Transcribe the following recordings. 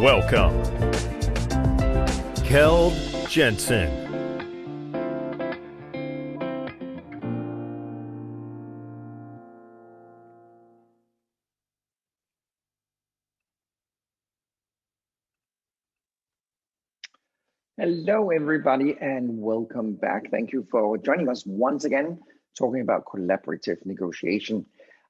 welcome Kjeld Jensen. Hello, everybody, and welcome back. Thank you for joining us once again, talking about collaborative negotiation.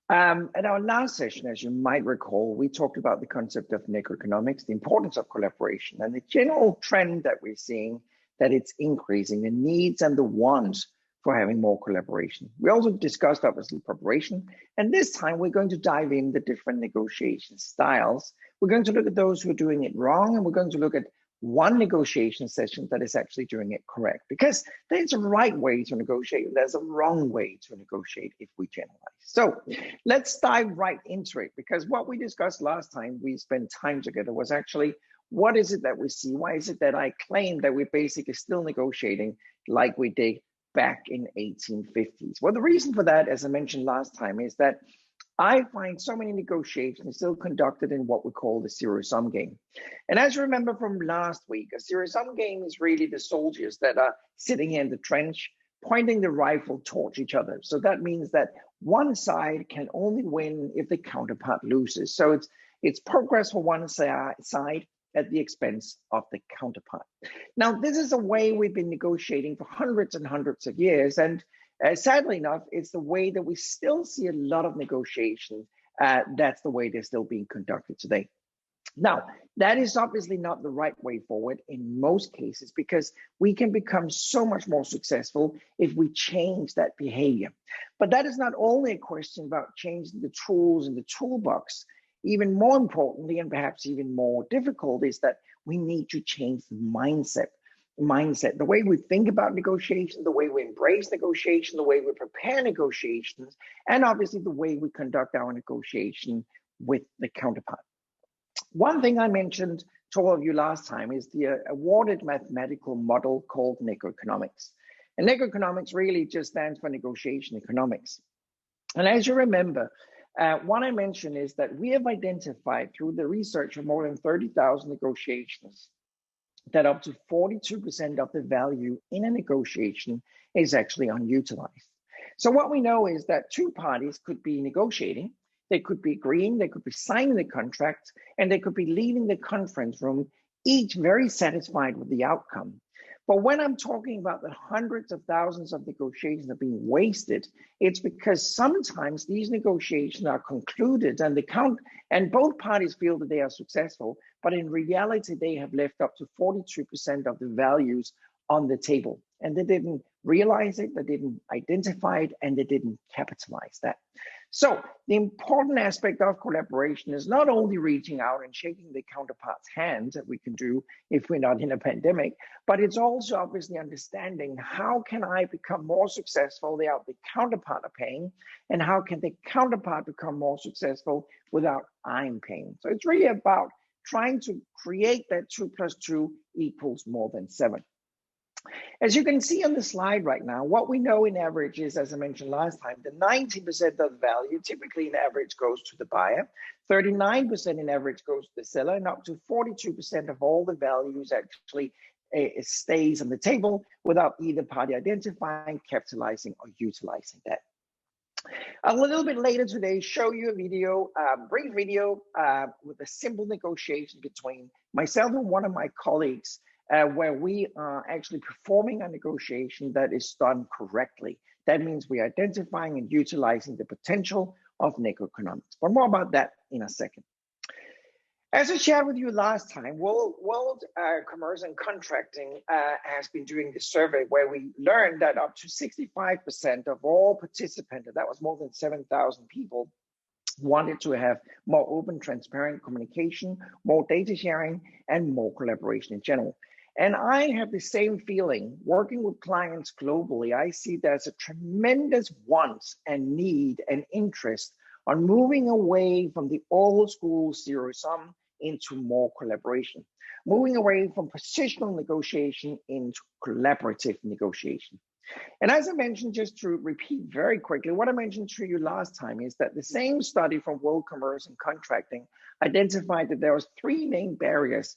At our last session, as you might recall, we talked about the concept of necroeconomics, the importance of collaboration, and the general trend that we're seeing that it's increasing, the needs and the wants for having more collaboration. We also discussed, obviously, preparation, and this time we're going to dive in the different negotiation styles. We're going to look at those who are doing it wrong, and we're going to look at one negotiation session that is actually doing it correct, because there's a right way to negotiate, there's a wrong way to negotiate if we generalize. So let's dive right into it, because what we discussed last time we spent time together was actually, what is it that we see? Why is it that I claim that we're basically still negotiating like we did back in 1850s? Well, the reason for that, as I mentioned last time, is that I find so many negotiations still conducted in what we call the zero-sum game. And as you remember from last week, a zero-sum game is really the soldiers that are sitting in the trench, pointing the rifle towards each other. So that means that one side can only win if the counterpart loses. So it's progress for one side at the expense of the counterpart. Now, this is a way we've been negotiating for hundreds and hundreds of years, and sadly enough, it's the way that we still see a lot of negotiation. That's the way they're still being conducted today. Now, that is obviously not the right way forward in most cases, because we can become so much more successful if we change that behavior. But that is not only a question about changing the tools in the toolbox. Even more importantly, and perhaps even more difficult, is that we need to change the mindset, the way we think about negotiation, the way we embrace negotiation, the way we prepare negotiations, and obviously the way we conduct our negotiation with the counterpart. One thing I mentioned to all of you last time is the awarded mathematical model called necroeconomics. And necroeconomics really just stands for negotiation economics. And as you remember, what I mentioned is that we have identified through the research of more than 30,000 negotiations that up to 42% of the value in a negotiation is actually unutilized. So what we know is that two parties could be negotiating, they could be agreeing, they could be signing the contract, and they could be leaving the conference room, each very satisfied with the outcome. But when I'm talking about the hundreds of thousands of negotiations that are being wasted, it's because sometimes these negotiations are concluded and both parties feel that they are successful, but in reality, they have left up to 42% of the values on the table. And they didn't realize it, they didn't identify it, and they didn't capitalize that. So the important aspect of collaboration is not only reaching out and shaking the counterpart's hand that we can do if we're not in a pandemic, but it's also obviously understanding how can I become more successful without the counterpart paying, and how can the counterpart become more successful without I'm paying. So it's really about trying to create that 2 + 2 = more than 7. As you can see on the slide right now, what we know in average is, as I mentioned last time, the 90% of the value typically in average goes to the buyer, 39% in average goes to the seller, and up to 42% of all the values actually stays on the table without either party identifying, capitalizing, or utilizing that. A little bit later today, show you a video, brief video with a simple negotiation between myself and one of my colleagues, where we are actually performing a negotiation that is done correctly. That means we're identifying and utilizing the potential of necroeconomics. But more about that in a second. As I shared with you last time, World Commerce and Contracting has been doing this survey where we learned that up to 65% of all participants, that was more than 7,000 people, wanted to have more open, transparent communication, more data sharing, and more collaboration in general. And I have the same feeling working with clients globally. I see there's a tremendous want and need and interest on moving away from the old school zero-sum into more collaboration, moving away from positional negotiation into collaborative negotiation. And as I mentioned, just to repeat very quickly, what I mentioned to you last time is that the same study from World Commerce and Contracting identified that there was three main barriers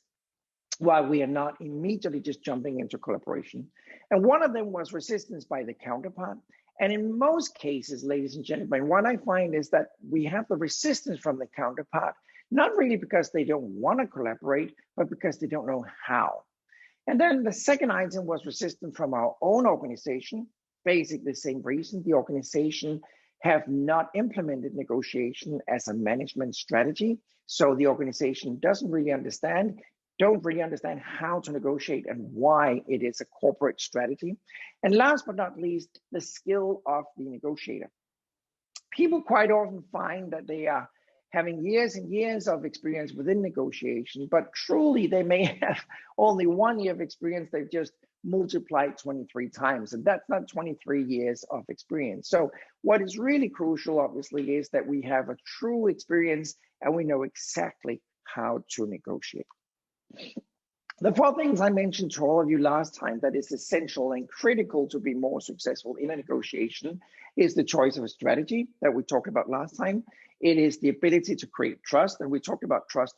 why we are not immediately just jumping into collaboration. And one of them was resistance by the counterpart. And in most cases, ladies and gentlemen, what I find is that we have the resistance from the counterpart, not really because they don't want to collaborate, but because they don't know how. And then the second item was resistance from our own organization. Basically the same reason. The organization have not implemented negotiation as a management strategy. So the organization don't really understand how to negotiate and why it is a corporate strategy. And last but not least, the skill of the negotiator. People quite often find that they are having years and years of experience within negotiation, but truly they may have only 1 year of experience. They've just multiplied 23 times, and that's not 23 years of experience. So what is really crucial, obviously, is that we have a true experience and we know exactly how to negotiate. The four things I mentioned to all of you last time that is essential and critical to be more successful in a negotiation is the choice of a strategy that we talked about last time. It is the ability to create trust, and we talked about trust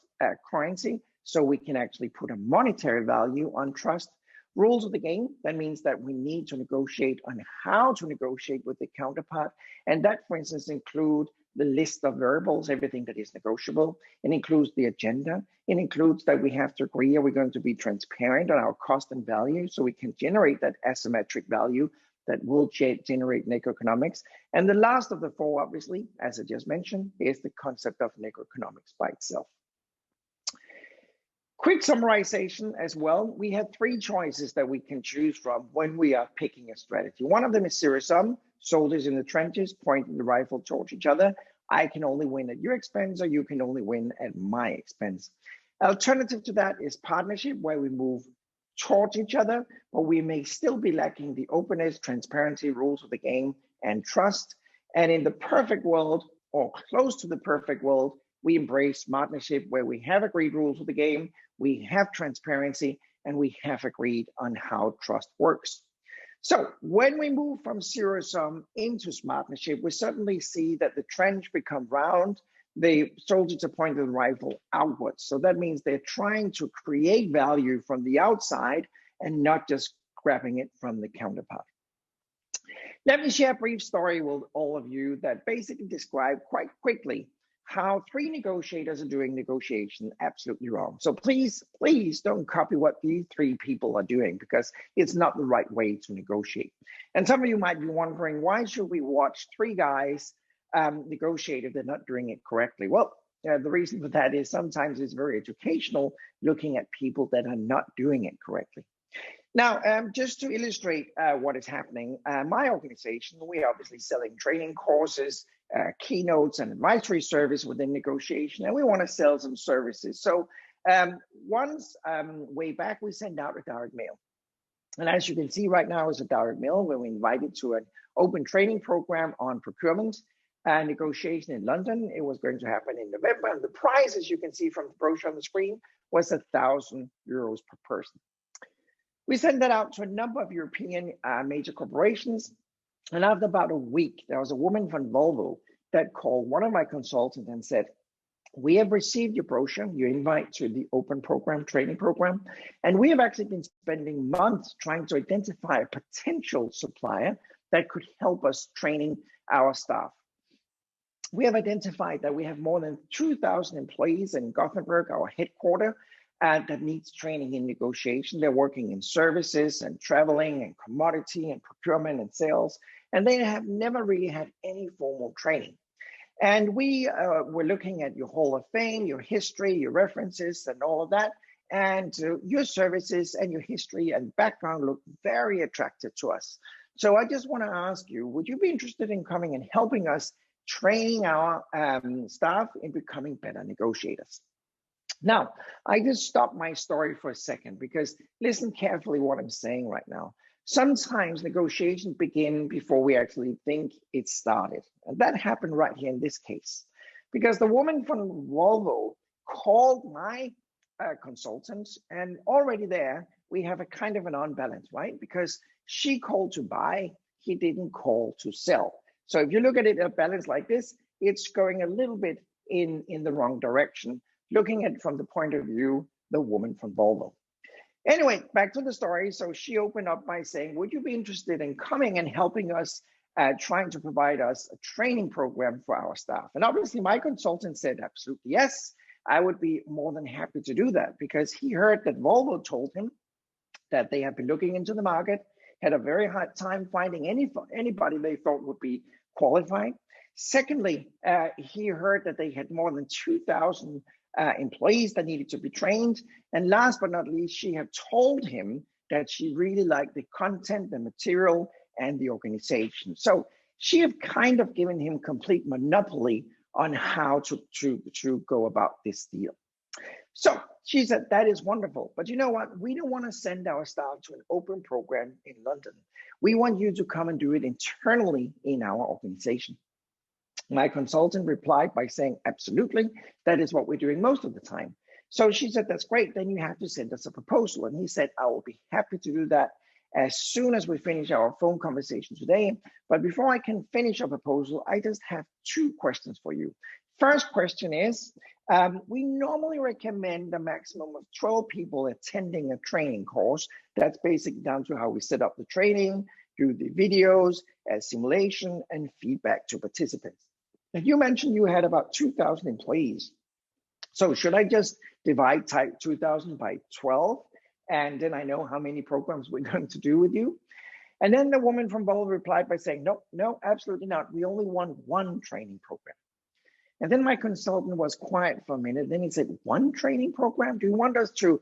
currency, so we can actually put a monetary value on trust. Rules of the game, that means that we need to negotiate on how to negotiate with the counterpart, and that, for instance, include the list of variables, everything that is negotiable. It includes the agenda. It includes that we have to agree, are we going to be transparent on our cost and value so we can generate that asymmetric value that will generate negoeconomics. And the last of the four, obviously, as I just mentioned, is the concept of negoeconomics by itself. Quick summarization as well. We have three choices that we can choose from when we are picking a strategy. One of them is zero sum, soldiers in the trenches pointing the rifle towards each other. I can only win at your expense, or you can only win at my expense. Alternative to that is partnership, where we move towards each other, but we may still be lacking the openness, transparency, rules of the game, and trust. And in the perfect world, or close to the perfect world, we embrace partnership, where we have agreed rules of the game, we have transparency, and we have agreed on how trust works. So when we move from zero sum into partnership, we suddenly see that the trench become round, the soldiers are pointing the rifle outwards. So that means they're trying to create value from the outside and not just grabbing it from the counterpart. Let me share a brief story with all of you that basically describe quite quickly how three negotiators are doing negotiation absolutely wrong. So please don't copy what these three people are doing, because it's not the right way to negotiate. And some of you might be wondering, why should we watch three guys negotiate if they're not doing it correctly? Well, the reason for that is sometimes it's very educational looking at people that are not doing it correctly. Now, just to illustrate what is happening, my organization, we are obviously selling training courses, keynotes, and advisory service within negotiation, and we want to sell some services. So once way back, we send out a direct mail. And as you can see right now is a direct mail where we invited to an open training program on procurement and negotiation in London. It was going to happen in November, and the price, as you can see from the brochure on the screen, was €1,000 per person. We sent that out to a number of European major corporations. And after about a week, there was a woman from Volvo that called one of my consultants and said, we have received your brochure, your invite to the open program, training program, and we have actually been spending months trying to identify a potential supplier that could help us training our staff. We have identified that we have more than 2,000 employees in Gothenburg, our headquarters, that needs training in negotiation. They're working in services and traveling and commodity and procurement and sales, and they have never really had any formal training. And we were looking at your Hall of Fame, your history, your references, and all of that. And your services and your history and background look very attractive to us. So I just want to ask you, would you be interested in coming and helping us training our staff in becoming better negotiators? Now, I just stopped my story for a second, because listen carefully what I'm saying right now. Sometimes negotiations begin before we actually think it started. And that happened right here in this case, because the woman from Volvo called my consultants, and already there we have a kind of an unbalance, right? Because she called to buy, he didn't call to sell. So if you look at it a balance like this, it's going a little bit in the wrong direction, looking at it from the point of view, the woman from Volvo. Anyway, back to the story. So she opened up by saying, would you be interested in coming and helping us, trying to provide us a training program for our staff? And obviously my consultant said, absolutely yes, I would be more than happy to do that, because he heard that Volvo told him that they have been looking into the market, had a very hard time finding anybody they thought would be qualified. Secondly, he heard that they had more than 2,000 employees that needed to be trained. And last but not least, she had told him that she really liked the content, the material, and the organization. So she had kind of given him complete monopoly on how to go about this deal. So she said, that is wonderful. But you know what? We don't want to send our staff to an open program in London. We want you to come and do it internally in our organization. My consultant replied by saying, absolutely, that is what we're doing most of the time. So she said, that's great, then you have to send us a proposal. And he said, I will be happy to do that as soon as we finish our phone conversation today. But before I can finish a proposal, I just have two questions for you. First question is, we normally recommend a maximum of 12 people attending a training course. That's basically down to how we set up the training, do the videos, simulation, and feedback to participants. And you mentioned you had about 2,000 employees. So should I just divide type 2,000 by 12? And then I know how many programs we're going to do with you. And then the woman from Volvo replied by saying, no, absolutely not. We only want one training program. And then my consultant was quiet for a minute. Then he said, one training program? Do you want us to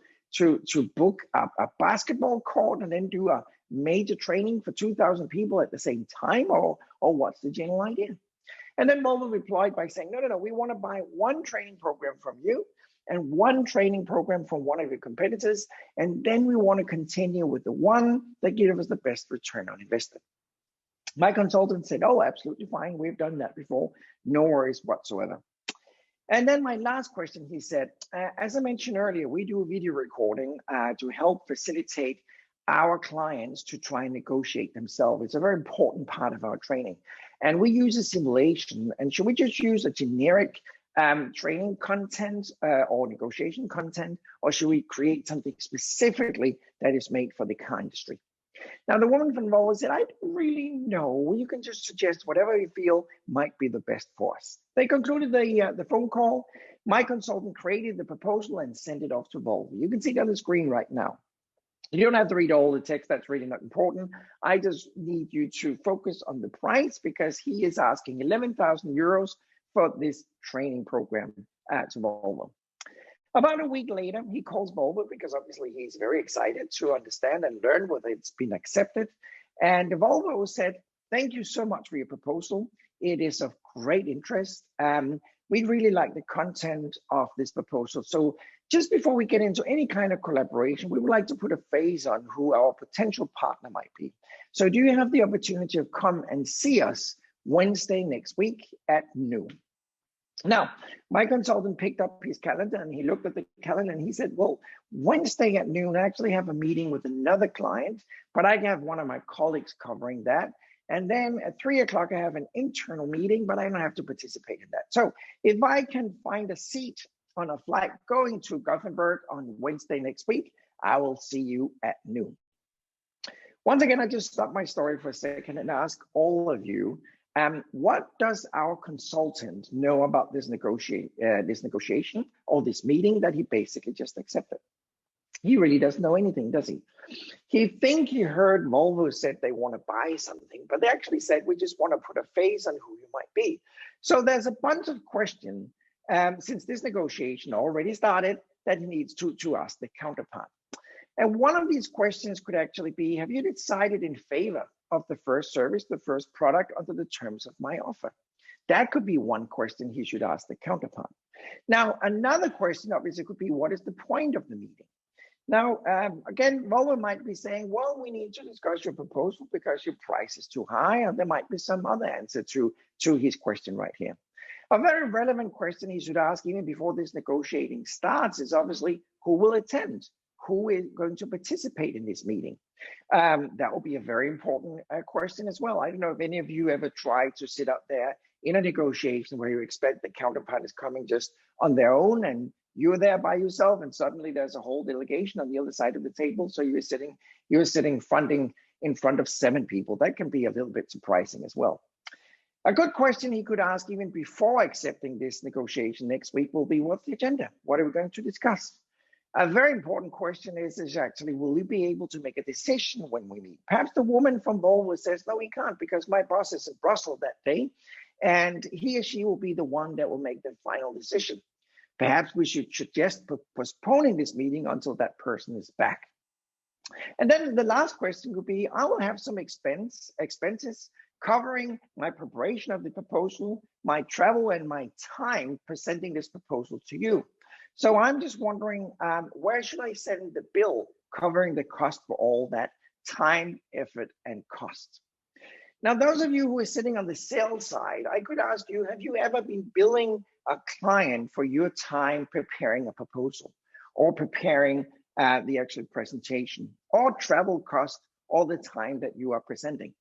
book a basketball court and then do a major training for 2,000 people at the same time? Or what's the general idea? And then Volvo replied by saying, no, we want to buy one training program from you and one training program from one of your competitors. And then we want to continue with the one that gives us the best return on investment. My consultant said, oh, absolutely fine. We've done that before. No worries whatsoever. And then my last question, he said, as I mentioned earlier, we do a video recording to help facilitate our clients to try and negotiate themselves. It's a very important part of our training. And we use a simulation. And should we just use a generic training content or negotiation content, or should we create something specifically that is made for the car industry? Now, the woman from Volvo said, I don't really know. You can just suggest whatever you feel might be the best for us. They concluded the phone call. My consultant created the proposal and sent it off to Volvo. You can see it on the screen right now. You don't have to read all the text. That's really not important. I just need you to focus on the price, because he is asking 11,000 euros for this training program to Volvo. About a week later, he calls Volvo because obviously he's very excited to understand and learn whether it's been accepted. And Volvo said, thank you so much for your proposal. It is of great interest. We really like the content of this proposal. So just before we get into any kind of collaboration, we would like to put a face on who our potential partner might be. So do you have the opportunity to come and see us Wednesday next week at noon? Now, my consultant picked up his calendar and he looked at the calendar and he said, well, Wednesday at noon, I actually have a meeting with another client, but I have one of my colleagues covering that. And then at 3 o'clock, I have an internal meeting, but I don't have to participate in that. So if I can find a seat on a flight going to Gothenburg on Wednesday next week, I will see you at noon. Once again, I just stop my story for a second and ask all of you, what does our consultant know about this negotiation or this meeting that he basically just accepted? He really doesn't know anything, does he? He think he heard Volvo said they want to buy something, but they actually said, we just want to put a face on who you might be. So there's a bunch of questions since this negotiation already started that he needs to ask the counterpart. And one of these questions could actually be, have you decided in favor of the first service, the first product under the terms of my offer? That could be one question he should ask the counterpart. Now, another question obviously could be, what is the point of the meeting? Now, again, Volvo might be saying, well, we need to discuss your proposal because your price is too high, and there might be some other answer to his question right here. A very relevant question he should ask even before this negotiating starts is obviously, who will attend? who is going to participate in this meeting? That will be a very important question as well. I don't know if any of you ever tried to sit up there in a negotiation where you expect the counterpart is coming just on their own and you're there by yourself, and suddenly there's a whole delegation on the other side of the table. So you're sitting in front of 7 people. That can be a little bit surprising as well. A good question he could ask even before accepting this negotiation next week will be, what's the agenda? What are we going to discuss? A very important question is actually, will you be able to make a decision when we meet? Perhaps the woman from Volvo says, no, we can't because my boss is in Brussels that day, and he or she will be the one that will make the final decision. Perhaps we should suggest postponing this meeting until that person is back. And then the last question would be, I will have some expenses covering my preparation of the proposal, my travel, and my time presenting this proposal to you. So I'm just wondering, where should I send the bill covering the cost for all that time, effort, and cost? Now, those of you who are sitting on the sales side, I could ask you, have you ever been billing a client for your time preparing a proposal or preparing the actual presentation or travel cost all the time that you are presenting?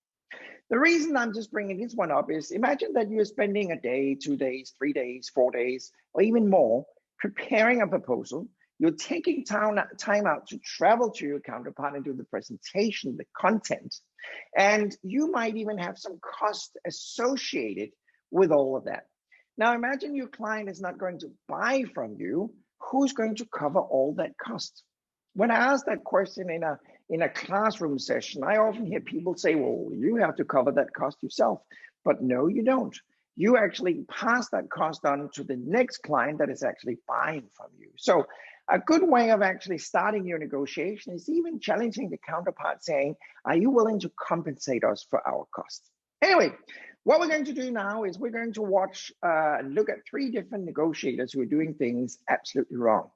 The reason I'm just bringing this one up is, imagine that you're spending a day, 2 days, 3 days, 4 days, or even more preparing a proposal. You're taking time out to travel to your counterpart and do the presentation, the content, and you might even have some cost associated with all of that. Now imagine your client is not going to buy from you. Who's going to cover all that cost? When I ask that question in a classroom session, I often hear people say, well, you have to cover that cost yourself. But no, you don't. You actually pass that cost on to the next client that is actually buying from you. So a good way of actually starting your negotiation is even challenging the counterpart, saying, are you willing to compensate us for our costs? Anyway, what we're going to do now is we're going to look at 3 different negotiators who are doing things absolutely wrong.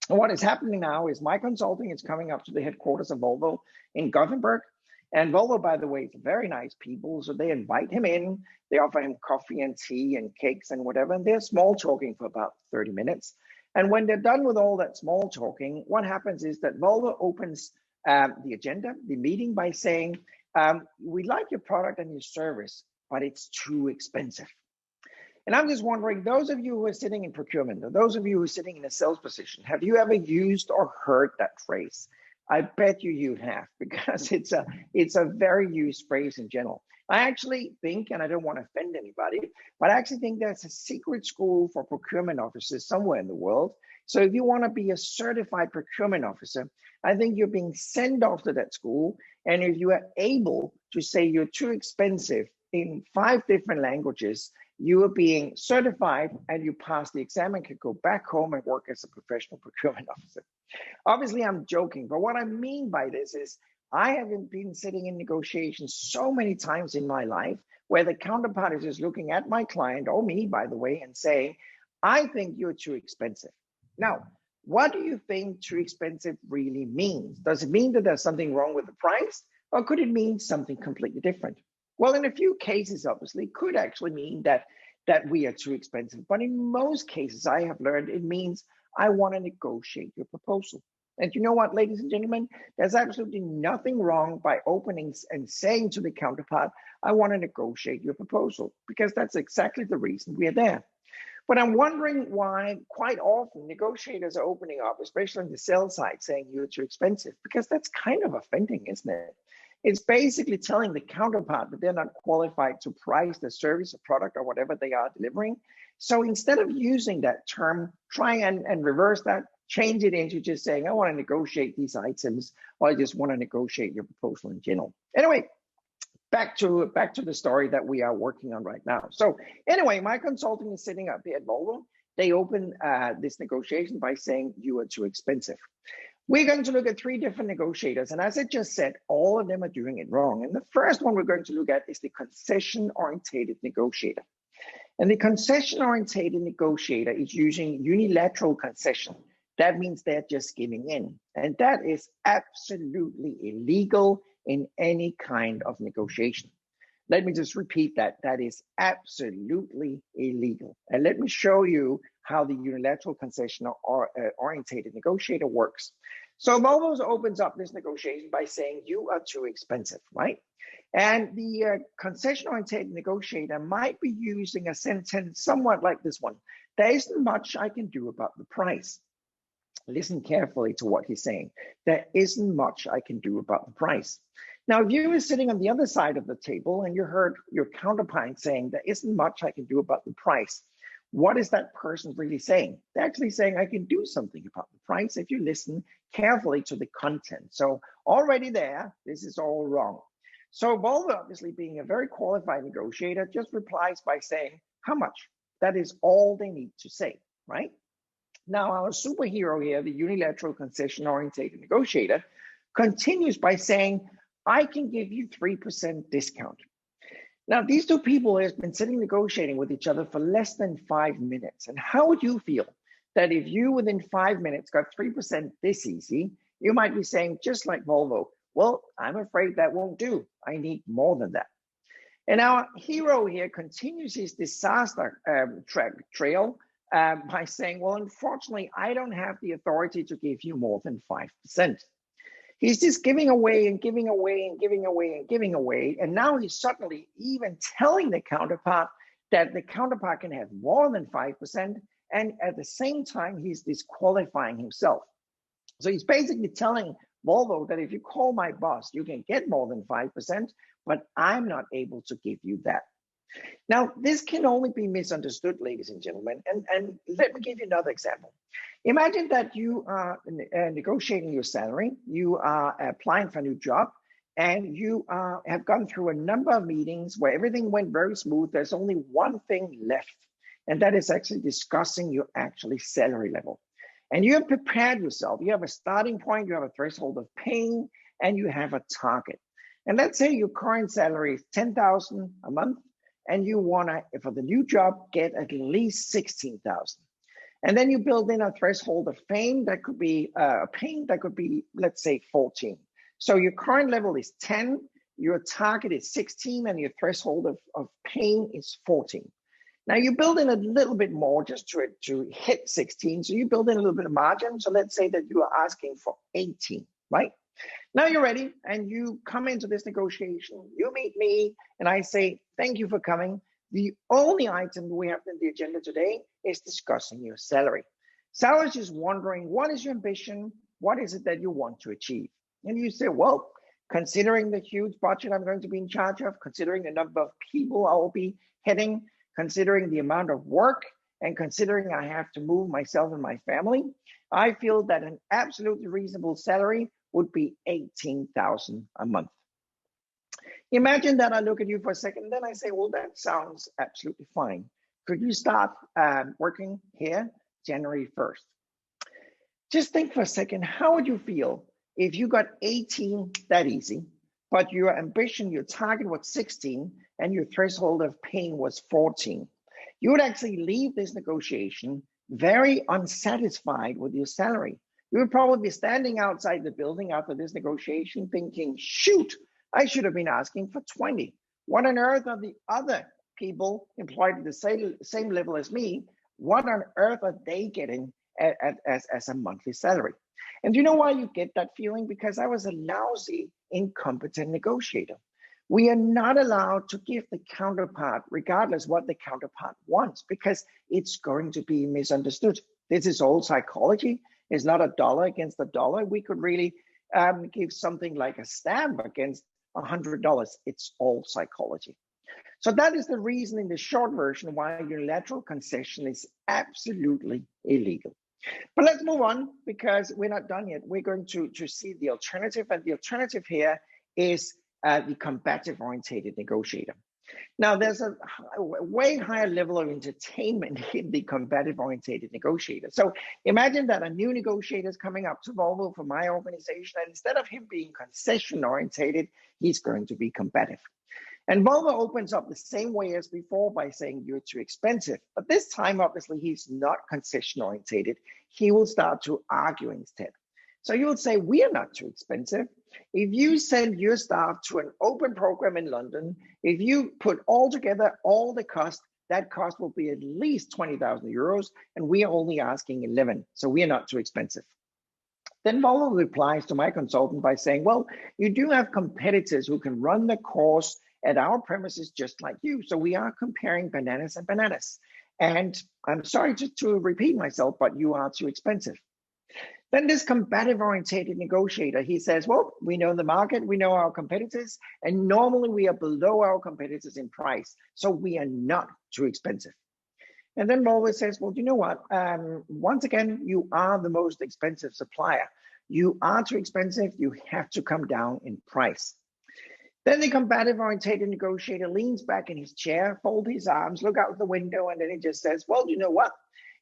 And what is happening now is my consulting is coming up to the headquarters of Volvo in Gothenburg. And Volvo, by the way, is very nice people. So they invite him in, they offer him coffee and tea and cakes and whatever, and they're small talking for about 30 minutes. And when they're done with all that small talking, what happens is that Volvo opens the agenda, the meeting, by saying, we like your product and your service, but it's too expensive. And I'm just wondering, those of you who are sitting in procurement, or those of you who are sitting in a sales position, have you ever used or heard that phrase? I bet you have, because it's a very used phrase in general. I actually think, and I don't want to offend anybody, but I actually think there's a secret school for procurement officers somewhere in the world. So if you want to be a certified procurement officer, I think you're being sent off to that school. And if you are able to say you're too expensive in 5 different languages, you are being certified and you pass the exam and can go back home and work as a professional procurement officer. Obviously, I'm joking, but what I mean by this is I have been sitting in negotiations so many times in my life where the counterpart is just looking at my client, or me, by the way, and saying, I think you're too expensive. Now, what do you think too expensive really means? Does it mean that there's something wrong with the price, or could it mean something completely different? Well, in a few cases, obviously, it could actually mean that we are too expensive. But in most cases, I have learned it means I want to negotiate your proposal. And you know what, ladies and gentlemen, there's absolutely nothing wrong by opening and saying to the counterpart, I want to negotiate your proposal, because that's exactly the reason we are there. But I'm wondering why quite often negotiators are opening up, especially on the sales side, saying you're too expensive, because that's kind of offending, isn't it? It's basically telling the counterpart that they're not qualified to price the service or product or whatever they are delivering. So instead of using that term, try and reverse that, change it into just saying, I want to negotiate these items, or I just want to negotiate your proposal in general. Anyway, back to the story that we are working on right now. So anyway, my consulting is sitting up here at Volvo. They open this negotiation by saying you are too expensive. We're going to look at 3 different negotiators. And as I just said, all of them are doing it wrong. And the first one we're going to look at is the concession-orientated negotiator. And the concession-orientated negotiator is using unilateral concession. That means they're just giving in. And that is absolutely illegal in any kind of negotiation. Let me just repeat that. That is absolutely illegal. And let me show you how the unilateral concession or orientated negotiator works. So Volvo opens up this negotiation by saying you are too expensive, right? And the concession-oriented negotiator might be using a sentence somewhat like this one. There isn't much I can do about the price. Listen carefully to what he's saying. There isn't much I can do about the price. Now, if you were sitting on the other side of the table and you heard your counterpart saying there isn't much I can do about the price, what is that person really saying? They're actually saying I can do something about the price if you listen carefully to the content. So already there, this is all wrong. So Volvo, obviously being a very qualified negotiator, just replies by saying, how much? That is all they need to say, right? Now, our superhero here, the unilateral concession-oriented negotiator, continues by saying, I can give you 3% discount. Now, these two people have been sitting negotiating with each other for less than 5 minutes. And how would you feel that if you, within 5 minutes, got 3% this easy, you might be saying, just like Volvo, well, I'm afraid that won't do. I need more than that. And our hero here continues his disaster trail by saying, well, unfortunately, I don't have the authority to give you more than 5%. He's just giving away and giving away and giving away and giving away. And now he's suddenly even telling the counterpart that the counterpart can have more than 5%. And at the same time, he's disqualifying himself. So he's basically telling Volvo that if you call my boss, you can get more than 5%, but I'm not able to give you that. Now, this can only be misunderstood, ladies and gentlemen, and let me give you another example. Imagine that you are negotiating your salary, you are applying for a new job, and you have gone through a number of meetings where everything went very smooth. There's only one thing left, and that is actually discussing your actually salary level. And you have prepared yourself. You have a starting point, you have a threshold of pain, and you have a target. And let's say your current salary is $10,000 a month, and you want to, for the new job, get at least $16,000. And then you build in a threshold of pain that could be let's say 14. So your current level is 10, your target is 16, and your threshold of pain is 14. Now you build in a little bit more just to hit 16. So you build in a little bit of margin. So let's say that you are asking for 18, right? Now you're ready and you come into this negotiation, you meet me, and I say, thank you for coming. The only item we have on the agenda today is discussing your salary. So I was just wondering, what is your ambition? What is it that you want to achieve? And you say, well, considering the huge budget I'm going to be in charge of, considering the number of people I will be heading, considering the amount of work, and considering I have to move myself and my family, I feel that an absolutely reasonable salary would be $18,000 a month. Imagine that I look at you for a second, then I say, well, that sounds absolutely fine. Could you start working here January 1st? Just think for a second, how would you feel if you got 18 that easy, but your ambition, your target was 16, and your threshold of pain was 14? You would actually leave this negotiation very unsatisfied with your salary. You would probably be standing outside the building after this negotiation thinking, shoot, I should have been asking for 20. What on earth are the other people employed at the same level as me? What on earth are they getting as a monthly salary? And do you know why you get that feeling? Because I was a lousy, incompetent negotiator. We are not allowed to give the counterpart, regardless what the counterpart wants, because it's going to be misunderstood. This is all psychology. It's not a dollar against a dollar. We could really give something like a stamp against $100. It's all psychology. So that is the reason in the short version why unilateral concession is absolutely illegal. But let's move on because we're not done yet. We're going to see the alternative, and the alternative here is the combative orientated negotiator. Now, there's a way higher level of entertainment in the combative orientated negotiator. So imagine that a new negotiator is coming up to Volvo for my organization, and instead of him being concession orientated, he's going to be combative. And Volvo opens up the same way as before by saying you're too expensive. But this time, obviously, he's not concession orientated. He will start to argue instead. So you would say, we are not too expensive. If you send your staff to an open program in London, if you put all together all the cost, that cost will be at least 20,000 euros, and we are only asking 11. So we are not too expensive. Then Volvo replies to my consultant by saying, well, you do have competitors who can run the course at our premises just like you. So we are comparing bananas and bananas. And I'm sorry to repeat myself, but you are too expensive. Then this combative orientated negotiator, he says, well, we know the market, we know our competitors, and normally we are below our competitors in price. So we are not too expensive. And then Volvo says, well, you know what? Once again, you are the most expensive supplier. You are too expensive. You have to come down in price. Then the combative orientated negotiator leans back in his chair, folds his arms, look out the window, and then he just says, well, you know what?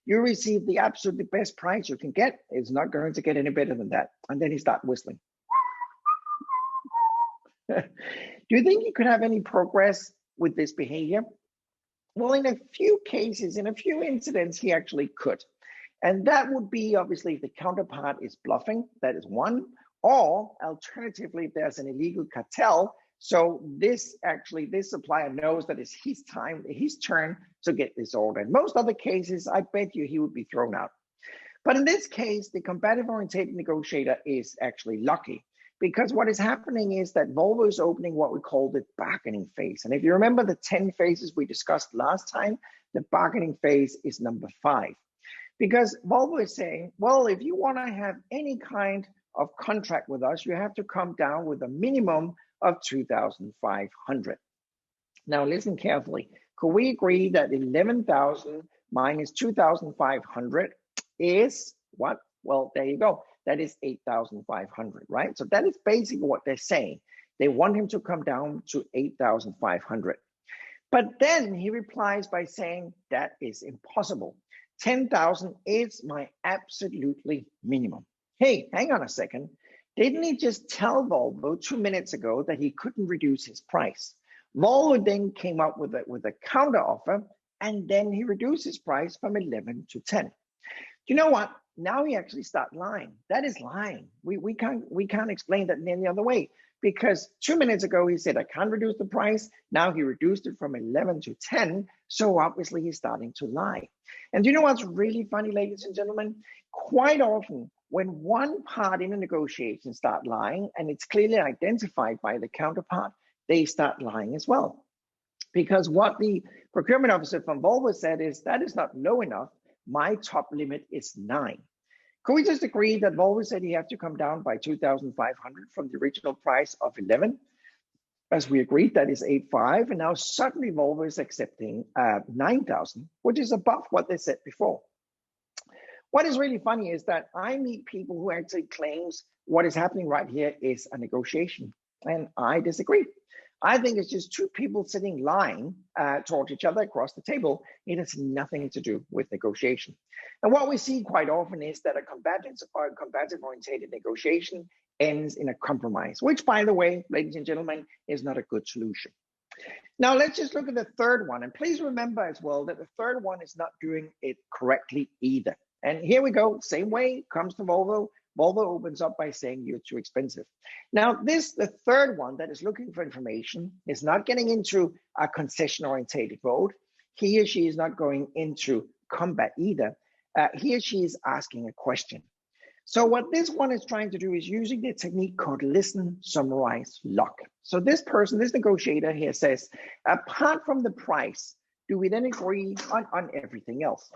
You received the absolutely best price you can get. It's not going to get any better than that. And then he starts whistling. Do you think you could have any progress with this behavior? Well, in a few cases, in a few incidents, he actually could. And that would be obviously if the counterpart is bluffing, that is one, or alternatively, if there's an illegal cartel. So this supplier knows that it's his time, his turn to get this order. In most other cases, I bet you he would be thrown out. But in this case, the combative orientated negotiator is actually lucky, because what is happening is that Volvo is opening what we call the bargaining phase. And if you remember the 10 phases we discussed last time, the bargaining phase is number 5. Because Volvo is saying, well, if you want to have any kind of contract with us, you have to come down with a minimum of 2,500. Now listen carefully. Could we agree that 11,000 minus 2,500 is what? Well, there you go. That is 8,500, right? So that is basically what they're saying. They want him to come down to 8,500. But then he replies by saying that is impossible. 10,000 is my absolutely minimum. Hey, hang on a second. Didn't he just tell Volvo 2 minutes ago that he couldn't reduce his price? Volvo then came up with a counter offer, and then he reduced his price from 11 to 10. You know what? Now he actually started lying. That is lying. We can't explain that in any other way, because 2 minutes ago he said I can't reduce the price. Now he reduced it from 11 to 10. So obviously he's starting to lie. And you know what's really funny, ladies and gentlemen? Quite often when one part in a negotiation start lying and it's clearly identified by the counterpart, they start lying as well. Because what the procurement officer from Volvo said is that is not low enough. My top limit is 9. Could we just agree that Volvo said he had to come down by 2,500 from the original price of 11? As we agreed, that is 8.5, and now suddenly Volvo is accepting 9,000, which is above what they said before. What is really funny is that I meet people who actually claims what is happening right here is a negotiation, and I disagree. I think it's just two people sitting lying towards each other across the table. It has nothing to do with negotiation. And what we see quite often is that a combative orientated negotiation ends in a compromise, which, by the way, ladies and gentlemen, is not a good solution. Now, let's just look at the third one. And please remember as well that the third one is not doing it correctly either. And here we go, same way, comes to Volvo. Volvo opens up by saying you're too expensive. Now, the third one that is looking for information is not getting into a concession-orientated mode. He or she is not going into combat either. He or she is asking a question. So what this one is trying to do is using the technique called listen, summarize, lock. So this person, this negotiator here says, apart from the price, do we then agree on everything else?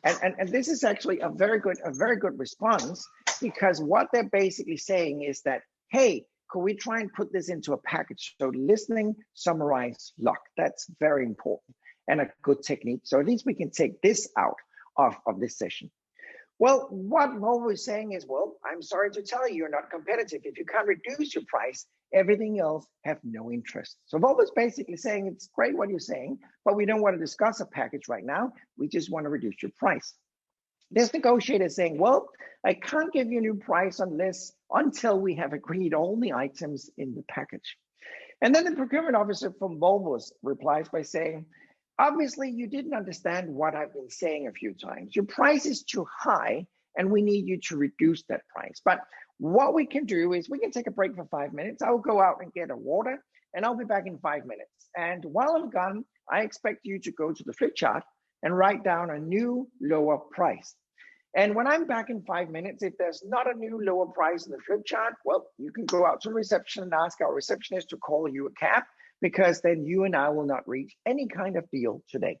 And this is actually a very good response, because what they're basically saying is that, hey, could we try and put this into a package? So listening, summarize, lock. That's very important and a good technique. So at least we can take this out of this session. Well, what Volvo is saying is, well, I'm sorry to tell you, you're not competitive. If you can't reduce your price, everything else have no interest. So Volvo is basically saying, it's great what you're saying, but we don't want to discuss a package right now. We just want to reduce your price. This negotiator is saying, well, I can't give you a new price until we have agreed all the items in the package. And then the procurement officer from Volvo replies by saying, obviously, you didn't understand what I've been saying a few times. Your price is too high, and we need you to reduce that price. But what we can do is we can take a break for 5 minutes. I'll go out and get a water, and I'll be back in 5 minutes. And while I'm gone, I expect you to go to the flip chart and write down a new lower price. And when I'm back in 5 minutes, if there's not a new lower price in the flip chart, well, you can go out to the reception and ask our receptionist to call you a cab, because then you and I will not reach any kind of deal today.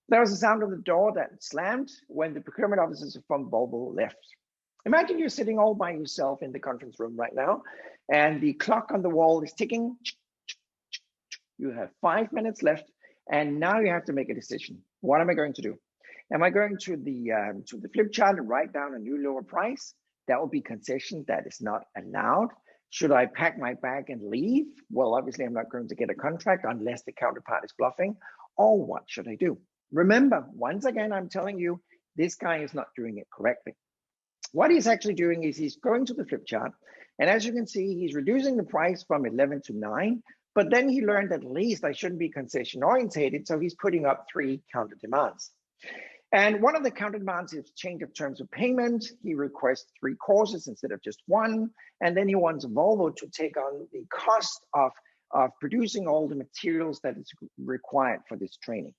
There was a sound of the door that slammed when the procurement officers from Volvo left. Imagine you're sitting all by yourself in the conference room right now, and the clock on the wall is ticking. You have 5 minutes left, and now you have to make a decision. What am I going to do? Am I going to the flip chart and write down a new lower price? That will be concession. That is not allowed. Should I pack my bag and leave? Well, obviously, I'm not going to get a contract unless the counterpart is bluffing. Or what should I do? Remember, once again, I'm telling you, this guy is not doing it correctly. What he's actually doing is he's going to the flip chart, and as you can see, he's reducing the price from 11 to 9, but then he learned at least I shouldn't be concession orientated, so he's putting up 3 counter demands. And one of the counter demands is change of terms of payment. He requests 3 courses instead of just 1, and then he wants Volvo to take on the cost of producing all the materials that is required for this training.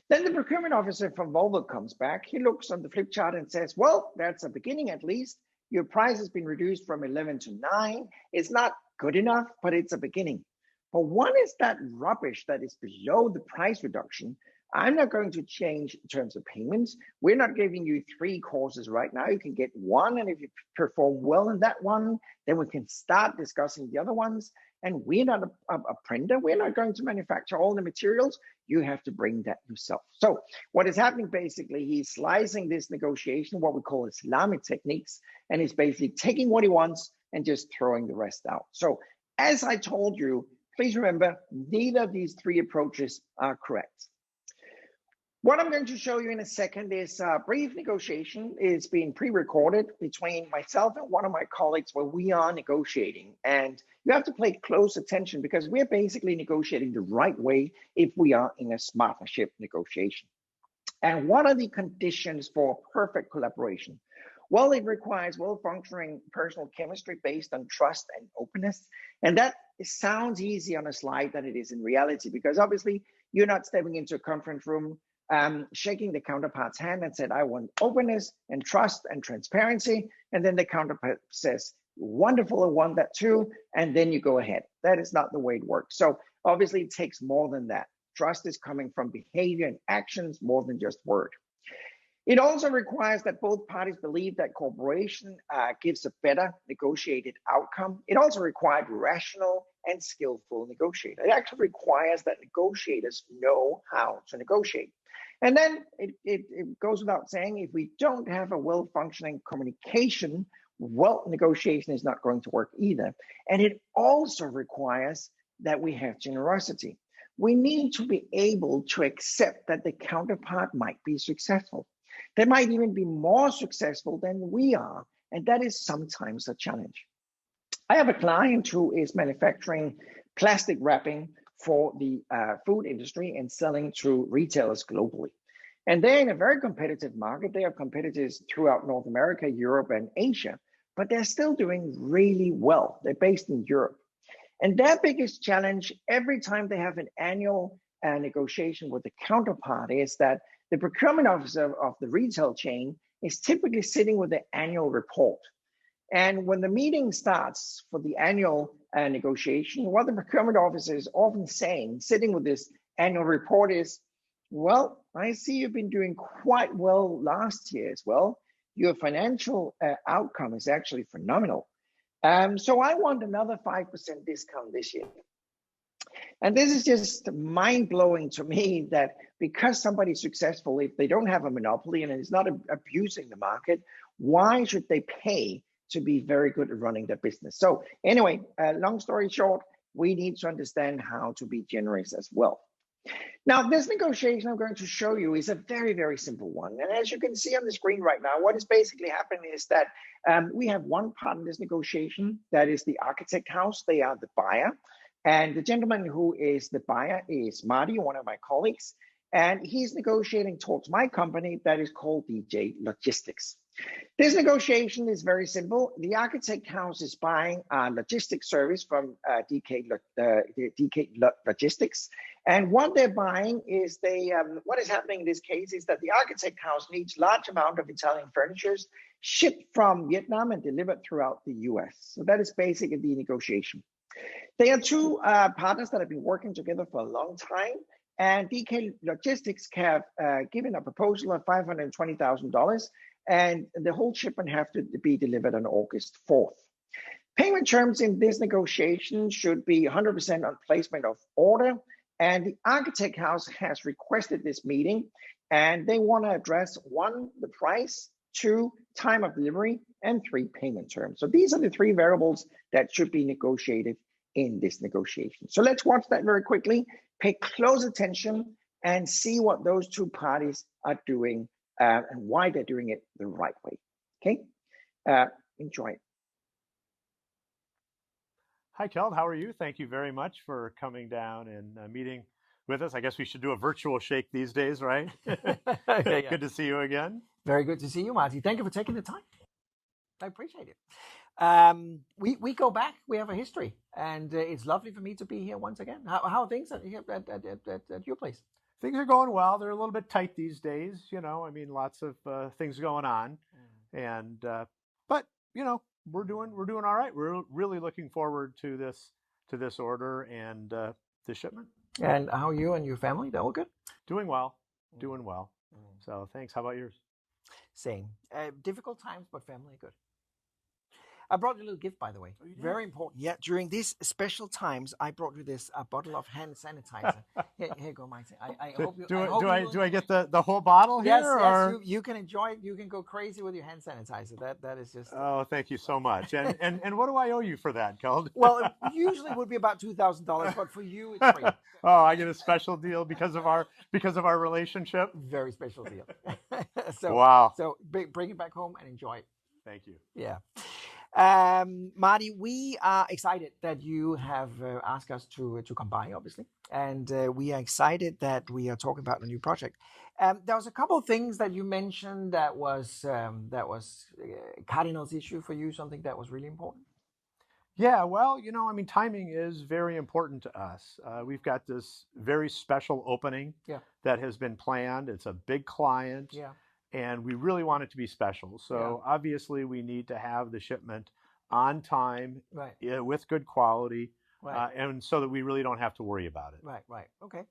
Then the procurement officer from Volvo comes back. He looks on the flip chart and says, well, that's a beginning at least. Your price has been reduced from 11 to 9. It's not good enough, but it's a beginning. But what is that rubbish that is below the price reduction? I'm not going to change in terms of payments. We're not giving you 3 courses right now. You can get 1, and if you perform well in that one, then we can start discussing the other ones. And we're not a printer. We're not going to manufacture all the materials. You have to bring that yourself. So what is happening, basically, he's slicing this negotiation, what we call Islamic techniques, and he's basically taking what he wants and just throwing the rest out. So as I told you, please remember, neither of these 3 approaches are correct. What I'm going to show you in a second is a brief negotiation. It's being pre-recorded between myself and one of my colleagues where we are negotiating. And you have to pay close attention because we're basically negotiating the right way if we are in a partnership negotiation. And what are the conditions for perfect collaboration? Well, it requires well-functioning personal chemistry based on trust and openness. And that sounds easy on a slide than it is in reality, because obviously you're not stepping into a conference room shaking the counterpart's hand and said, I want openness and trust and transparency. And then the counterpart says, wonderful, I want that too. And then you go ahead. That is not the way it works. So obviously it takes more than that. Trust is coming from behavior and actions more than just word. It also requires that both parties believe that cooperation gives a better negotiated outcome. It also requires rational and skillful negotiators. It actually requires that negotiators know how to negotiate. And then it goes without saying, if we don't have a well-functioning communication, well, negotiation is not going to work either. And it also requires that we have generosity. We need to be able to accept that the counterpart might be successful. They might even be more successful than we are, and that is sometimes a challenge. I have a client who is manufacturing plastic wrapping for the food industry and selling to retailers globally. And they're in a very competitive market. They have competitors throughout North America, Europe, and Asia, but they're still doing really well. They're based in Europe. And their biggest challenge every time they have an annual negotiation with the counterpart is that the procurement officer of the retail chain is typically sitting with the annual report. And when the meeting starts for the annual negotiation, what the procurement officer is often saying, sitting with this annual report is, well, I see you've been doing quite well last year as well. Your financial outcome is actually phenomenal. So I want another 5% discount this year. And this is just mind-blowing to me that because somebody's successful, if they don't have a monopoly and it's not abusing the market, why should they pay to be very good at running their business? So anyway, long story short, we need to understand how to be generous as well. Now, this negotiation I'm going to show you is a very, very simple one. And as you can see on the screen right now, what is basically happening is that we have one part in this negotiation, that is the architect house. They are the buyer. And the gentleman who is the buyer is Marty, one of my colleagues. And he's negotiating towards my company that is called DJ Logistics. This negotiation is very simple. The architect house is buying a logistics service from DK Logistics. And what they're buying is what is happening in this case is that the architect house needs large amount of Italian furnitures shipped from Vietnam and delivered throughout the US. So that is basically the negotiation. They are two partners that have been working together for a long time. And DK Logistics have given a proposal of $520,000, and the whole shipment have to be delivered on August 4th. Payment terms in this negotiation should be 100% on placement of order, and the architect house has requested this meeting, and they want to address 1, the price, 2, time of delivery, and 3, payment terms. So these are the 3 variables that should be negotiated in this negotiation. So let's watch that very quickly, pay close attention, and see what those 2 parties are doing and why they're doing it the right way. Okay, enjoy. Hi, Kjeld. How are you? Thank you very much for coming down and meeting with us. I guess we should do a virtual shake these days, right? Yeah. Good to see you again. Very good to see you, Marty. Thank you for taking the time. I appreciate it. We go back. We have a history, and it's lovely for me to be here once again. How are things at your place? Things are going well. They're a little bit tight these days. You know, I mean, lots of things going on, and but you know, we're doing all right. We're really looking forward to this order and the shipment. And how are you and your family? They're all good? Doing well. Doing well. So thanks. How about yours? Same. Difficult times, but family good. I brought you a little gift, by the way. Oh, you did? Very important. Yeah, during these special times, I brought you this bottle of hand sanitizer. Here you go, Marty. I hope you. Do I get the whole bottle here? Yes, or? yes. You can enjoy it. You can go crazy with your hand sanitizer. That is just. Oh, thank you so much. And what do I owe you for that, Kjeld? Well, it usually would be about $2,000, but for you, it's free. Oh, I get a special deal because of our relationship. Very special deal. Wow. So bring it back home and enjoy it. Thank you. Yeah. Marty, we are excited that you have asked us to come by, obviously, and we are excited that we are talking about a new project. There was a couple of things that you mentioned that was cardinal's issue for you, something that was really important. Yeah, well, you know, I mean, timing is very important to us. We've got this very special opening that has been planned. It's a big client. Yeah. And we really want it to be special. So obviously we need to have the shipment on time, with good quality, and so that we really don't have to worry about it. Right. Okay.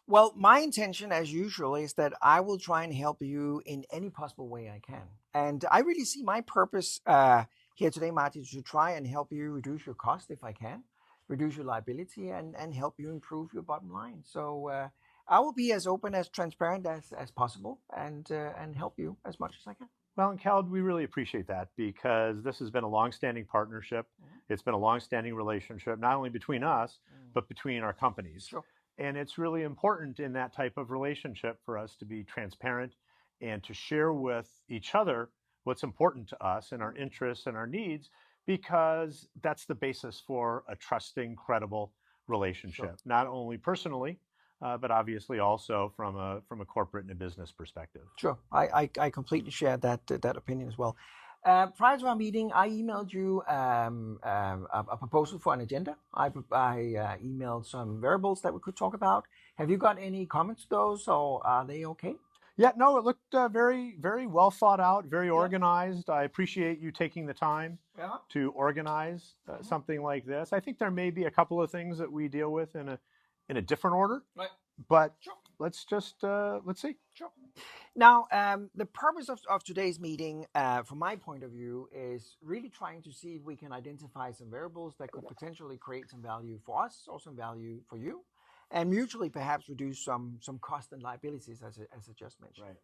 Well, my intention, as usual, is that I will try and help you in any possible way I can. And I really see my purpose here today, Marty, to try and help you reduce your cost if I can, reduce your liability, and help you improve your bottom line. So I will be as open, as transparent as possible, and help you as much as I can. Well, and Kjeld, we really appreciate that because this has been a long-standing partnership. It's been a long-standing relationship, not only between us, but between our companies. Sure. And it's really important in that type of relationship for us to be transparent and to share with each other what's important to us and our interests and our needs, because that's the basis for a trusting, credible relationship, not only personally, but obviously also from a corporate and a business perspective. Sure, I completely share that opinion as well. Prior to our meeting, I emailed you a proposal for an agenda. I emailed some variables that we could talk about. Have you got any comments to those, or are they okay? Yeah, no, it looked very, very well thought out, very organized. I appreciate you taking the time to organize something like this. I think there may be a couple of things that we deal with in a different order, but let's just let's see. Sure. Now, the purpose of today's meeting, from my point of view, is really trying to see if we can identify some variables that could potentially create some value for us or some value for you, and mutually perhaps reduce some cost and liabilities, as I just mentioned.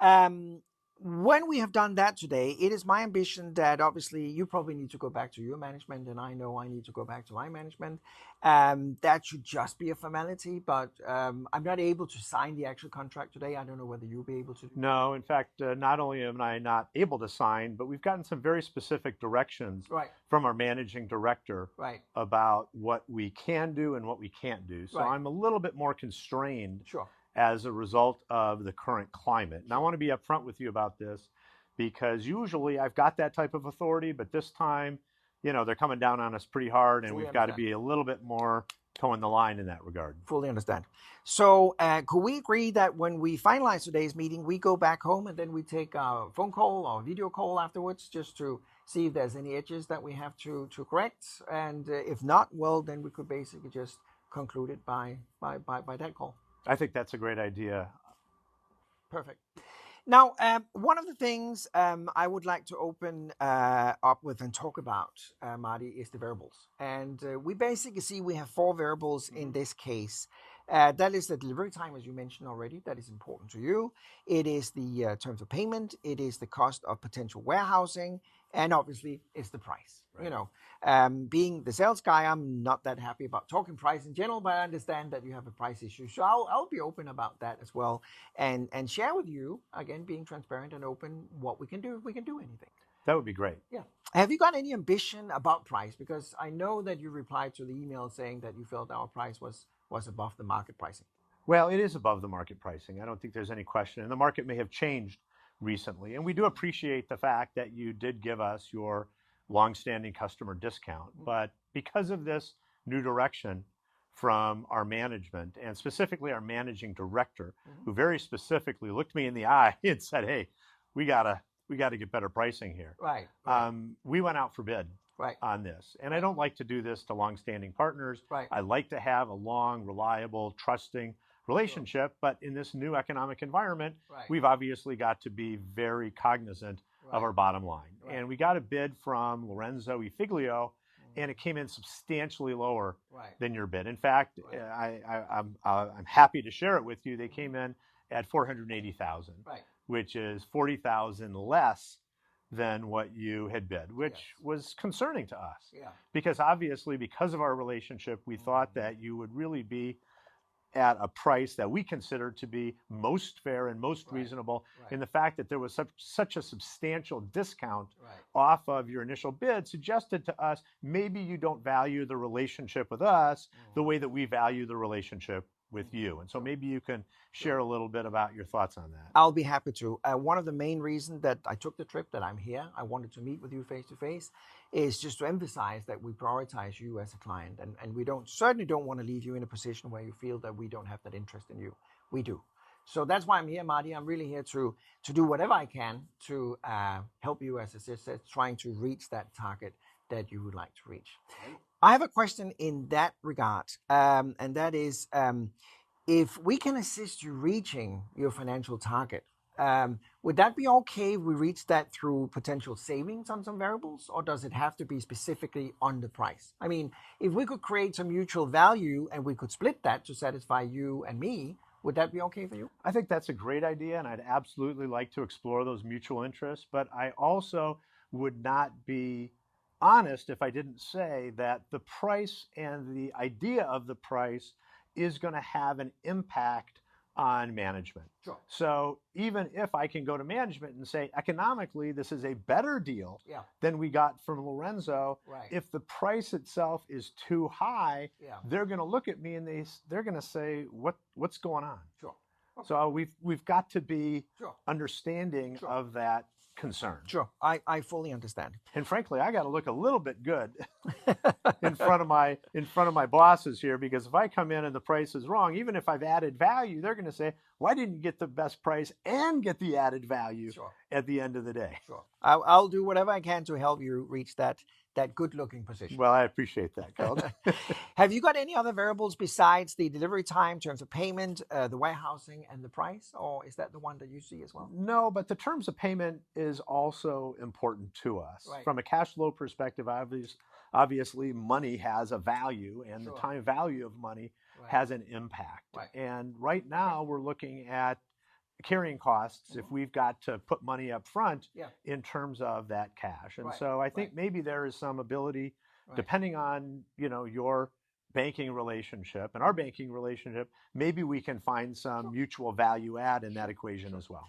Right. When we have done that today, it is my ambition that obviously you probably need to go back to your management, and I know I need to go back to my management. That should just be a formality, but I'm not able to sign the actual contract today. I don't know whether you'll be able to do that. No, in fact, not only am I not able to sign, but we've gotten some very specific directions from our managing director about what we can do and what we can't do. So I'm a little bit more constrained. Sure. As a result of the current climate. And I want to be upfront with you about this because usually I've got that type of authority, but this time, you know, they're coming down on us pretty hard, and we've got to be a little bit more toeing the line in that regard. Fully understand. So could we agree that when we finalize today's meeting, we go back home and then we take a phone call or video call afterwards just to see if there's any edges that we have to correct? And if not, well, then we could basically just conclude it by that call. I think that's a great idea. Perfect. Now, one of the things I would like to open up with and talk about, Marty, is the variables. And we basically see we have 4 variables in this case. That is the delivery time, as you mentioned already. That is important to you. It is the terms of payment. It is the cost of potential warehousing. And obviously, it's the price. Right. You know, being the sales guy, I'm not that happy about talking price in general, but I understand that you have a price issue. So I'll be open about that as well and share with you, again, being transparent and open, what we can do if we can do anything. That would be great. Yeah. Have you got any ambition about price? Because I know that you replied to the email saying that you felt our price was above the market pricing. Well, it is above the market pricing. I don't think there's any question. And the market may have changed recently. And we do appreciate the fact that you did give us your longstanding customer discount. But because of this new direction from our management, and specifically our managing director, who very specifically looked me in the eye and said, hey, we gotta get better pricing here. Right. We went out for bid. Right. On this. And I don't like to do this to longstanding partners. Right. I like to have a long, reliable, trusting relationship. Sure. But in this new economic environment, right. We've obviously got to be very cognizant right. of our bottom line. Right. And we got a bid from Lorenzo Ifiglio, and it came in substantially lower right. than your bid. In fact, right. I'm happy to share it with you. They came in at $480,000, right. which is $40,000 less than what you had bid, which yes. was concerning to us. Yeah. Because obviously, because of our relationship, we thought that you would really be at a price that we considered to be most fair and most right. reasonable. Right. And the fact that there was such a substantial discount right. off of your initial bid suggested to us, maybe you don't value the relationship with us the way that we value the relationship with you. And so maybe you can share a little bit about your thoughts on that. I'll be happy to. One of the main reasons that I took the trip, that I'm here, I wanted to meet with you face to face, is just to emphasize that we prioritize you as a client. And we certainly don't want to leave you in a position where you feel that we don't have that interest in you. We do. So that's why I'm here, Marty. I'm really here to do whatever I can to help you, as I said, trying to reach that target that you would like to reach. I have a question in that regard, and that is, if we can assist you reaching your financial target, would that be okay if we reach that through potential savings on some variables, or does it have to be specifically on the price? I mean, if we could create some mutual value and we could split that to satisfy you and me, would that be okay for you? I think that's a great idea, and I'd absolutely like to explore those mutual interests, but I also would not be honest if I didn't say that the price and the idea of the price is going to have an impact on management. Sure. So even if I can go to management and say, economically, this is a better deal than we got from Lorenzo, right. if the price itself is too high, they're going to look at me and they're going to say, what's going on? Sure. Okay. So we've got to be understanding of that concern. Sure, I fully understand. And frankly, I got to look a little bit good in front of my bosses here, because if I come in and the price is wrong, even if I've added value, they're going to say, why didn't you get the best price and get the added value at the end of the day? Sure. I'll do whatever I can to help you reach that good-looking position. Well, I appreciate that, Carl. Have you got any other variables besides the delivery time, terms of payment, the warehousing, and the price, or is that the one that you see as well? No, but the terms of payment is also important to us. Right. From a cash flow perspective, obviously money has a value, and the time value of money has an impact. Right. And right now we're looking at carrying costs if we've got to put money up front in terms of that cash. And so I think maybe there is some ability, depending on your banking relationship and our banking relationship, maybe we can find some mutual value add in that equation as well.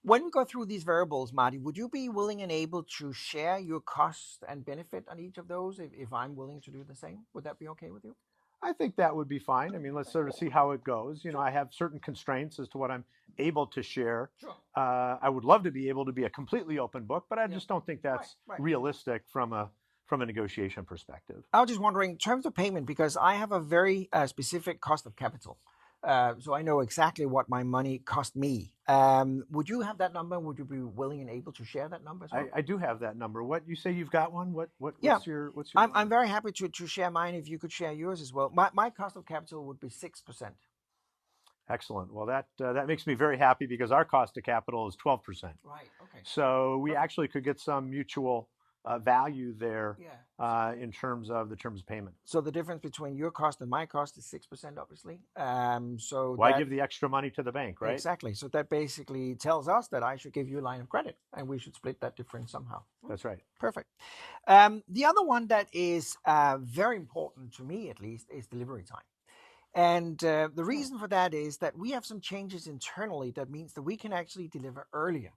When we go through these variables, Marty, would you be willing and able to share your cost and benefit on each of those if I'm willing to do the same? Would that be okay with you? I think that would be fine. I mean, let's sort of see how it goes. I have certain constraints as to what I'm able to share. Sure. I would love to be able to be a completely open book, but I just don't think that's realistic from a from a negotiation perspective. I was just wondering, in terms of payment, because I have a very specific cost of capital. So I know exactly what my money cost me. Would you have that number? Would you be willing and able to share that number as well? I do have that number. What you say you've got one? What's Yeah. your I'm very happy to share mine if you could share yours as well. My cost of capital would be 6%. Excellent. Well, that makes me very happy because our cost of capital is 12%. Right. Okay. So we Perfect. actually could get some mutual value there Yeah. in terms of the terms of payment. So the difference between your cost and my cost is 6%, obviously. So why give the extra money to the bank, right? Exactly. So that basically tells us that I should give you a line of credit, and we should split that difference somehow. That's right. Perfect. The other one that is very important to me, at least, is delivery time. And the reason for that is that we have some changes internally that means that we can actually deliver earlier.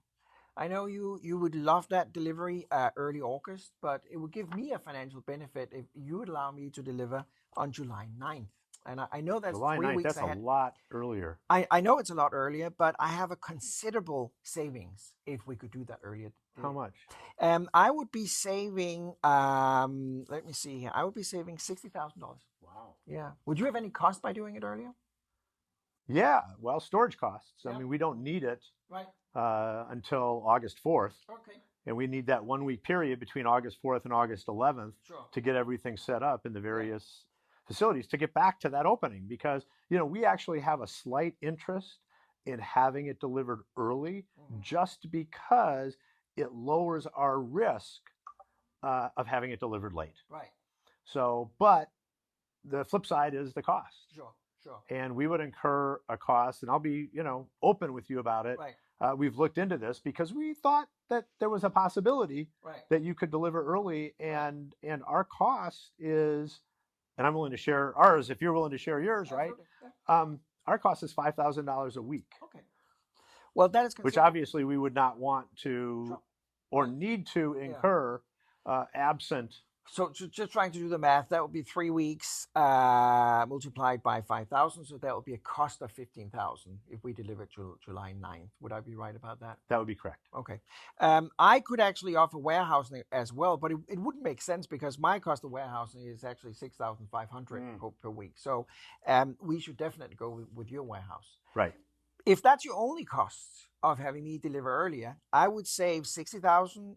I know you would love that delivery early August, but it would give me a financial benefit if you would allow me to deliver on July 9th. And I know that's July 3 9th, weeks that's ahead. a lot earlier. I know it's a lot earlier, but I have a considerable savings if we could do that earlier. How much? I would be saving, let me see here. I would be saving $60,000. Wow. Yeah. Would you have any cost by doing it earlier? Yeah. Well, storage costs. Yeah. I mean, we don't need it Right. until August 4th. Okay. And we need that 1 week period between August 4th and August 11th Sure. to get everything set up in the various facilities to get back to that opening, because we actually have a slight interest in having it delivered early, just because it lowers our risk of having it delivered late. Right. So, but the flip side is the cost. Sure. Sure. And we would incur a cost, and I'll be open with you about it. Right. We've looked into this because we thought that there was a possibility that you could deliver early, and our cost is, and I'm willing to share ours if you're willing to share yours, right? Yeah. Our cost is $5,000 a week. Okay. Well, that is which obviously we would not want to or need to incur absent. So just trying to do the math, that would be 3 weeks multiplied by 5,000. So that would be a cost of 15,000 if we deliver July 9th. Would I be right about that? That would be correct. Okay. I could actually offer warehousing as well, but it wouldn't make sense because my cost of warehousing is actually 6,500 per week. So we should definitely go with your warehouse. Right. If that's your only cost of having me deliver earlier, I would save 60,000.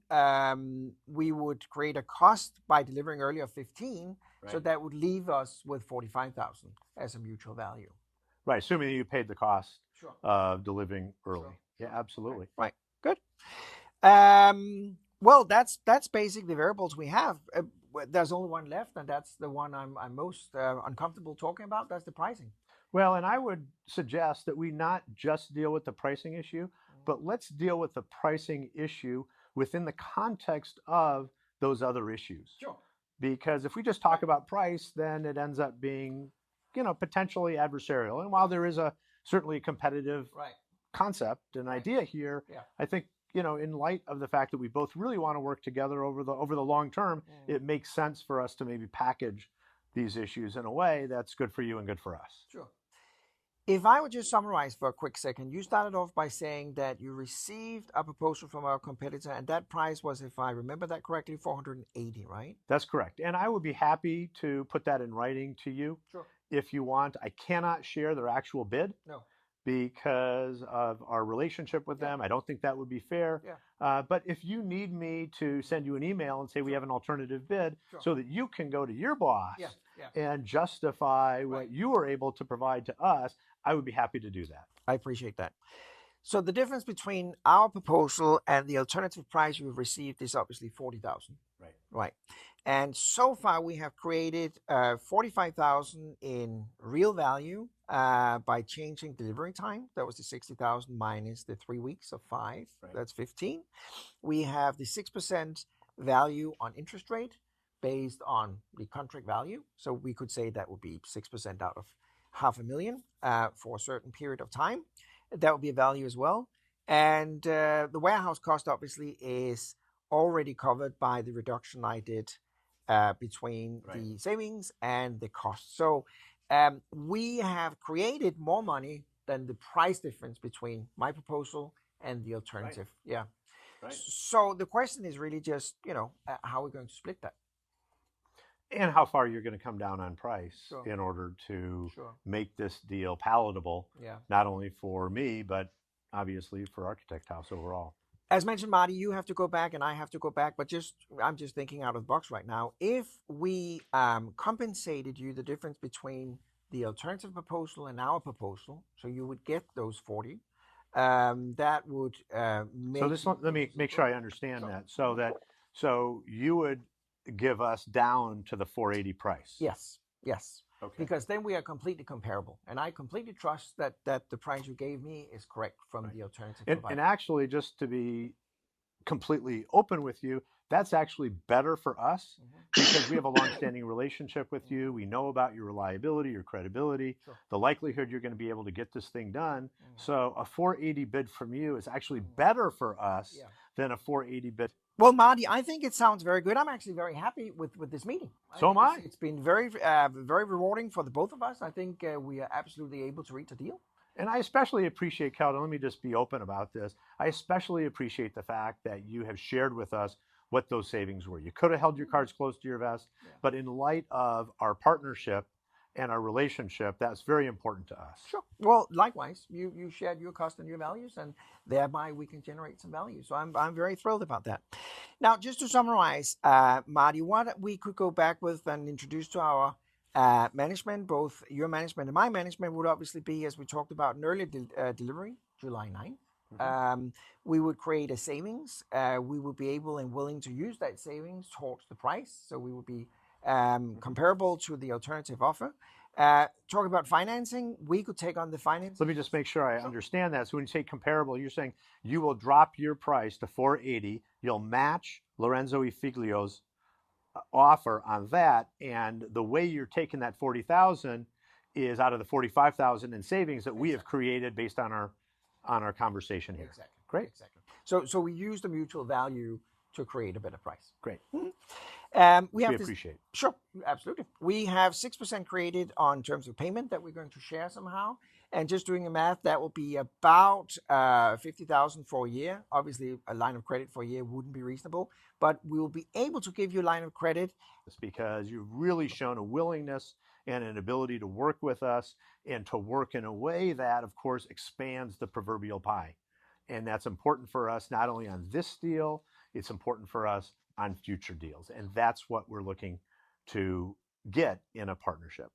We would create a cost by delivering earlier of 15, so that would leave us with 45,000 as a mutual value. Right, assuming you paid the cost of delivering early. Yeah, absolutely. Right. Good. Well, that's basically the variables we have. There's only one left, and that's the one I'm most uncomfortable talking about. That's the pricing. Well, and I would suggest that we not just deal with the pricing issue, but let's deal with the pricing issue within the context of those other issues. Sure. Because if we just talk about price, then it ends up being, potentially adversarial. And while there is certainly a competitive concept and idea here, I think, in light of the fact that we both really want to work together over the long term, it makes sense for us to maybe package these issues in a way that's good for you and good for us. Sure. If I would just summarize for a quick second, you started off by saying that you received a proposal from our competitor, and that price was, if I remember that correctly, 480, right? That's correct. And I would be happy to put that in writing to you if you want. I cannot share their actual bid. No. Because of our relationship with them. I don't think that would be fair. But if you need me to send you an email and say we have an alternative bid so that you can go to your boss and justify what you were able to provide to us, I would be happy to do that. I appreciate that. So the difference between our proposal and the alternative price you've received is obviously 40,000. Right. And so far we have created 45,000 in real value by changing delivery time. That was the 60,000 minus the 3 weeks of 5. That's 15. We have the 6% value on interest rate based on the contract value. So we could say that would be 6% out of $500,000 for a certain period of time. That would be a value as well. And the warehouse cost obviously is already covered by the reduction I did between the savings and the cost. So we have created more money than the price difference between my proposal and the alternative. So the question is really just, how are we going to split that? and how far you're going to come down on price Sure. in order to Sure. make this deal palatable, Yeah. not only for me, but obviously for Architect House overall. As mentioned, Marty, you have to go back and I have to go back, but I'm just thinking out of the box right now. If we compensated you the difference between the alternative proposal and our proposal, so you would get those 40, that would make. So this one, let me make sure I understand that. So you would give us down to the 480 price. Yes. Yes. Okay. Because then we are completely comparable, and I completely trust that the price you gave me is correct from the alternative provider. And actually, just to be completely open with you, that's actually better for us because we have a long-standing relationship with you. We know about your reliability, your credibility, the likelihood you're going to be able to get this thing done. So a 480 bid from you is actually better for us than a 480 bid. Well, Marty, I think it sounds very good. I'm actually very happy with this meeting. So am I. It's been very rewarding for the both of us. I think we are absolutely able to reach a deal. And I especially appreciate, Kelton, let me just be open about this. I especially appreciate the fact that you have shared with us what those savings were. You could have held your cards close to your vest, but in light of our partnership and our relationship, that's very important to us. Sure. Well, likewise, you shared your cost and your values, and thereby we can generate some value. So I'm very thrilled about that. Now, just to summarize, Marty, what we could go back with and introduce to our management, both your management and my management, would obviously be, as we talked about, an early delivery, July 9th. We would create a savings. We would be able and willing to use that savings towards the price. So we would be comparable to the alternative offer. Talk about financing, we could take on the finance. Let me just make sure I understand that. So when you say comparable, you're saying you will drop your price to 480. You'll match Lorenzo e Figlio's offer on that, and the way you're taking that 40,000 is out of the 45,000 in savings that we have created based on our conversation here. Exactly. Great. Exactly. So we use the mutual value to create a better price. Great. We appreciate. Sure, absolutely. We have 6% created on terms of payment that we're going to share somehow. And just doing the math, that will be about 50,000 for a year. Obviously, a line of credit for a year wouldn't be reasonable, but we will be able to give you a line of credit. It's because you've really shown a willingness and an ability to work with us and to work in a way that, of course, expands the proverbial pie. And that's important for us, not only on this deal, it's important for us on future deals. And that's what we're looking to get in a partnership.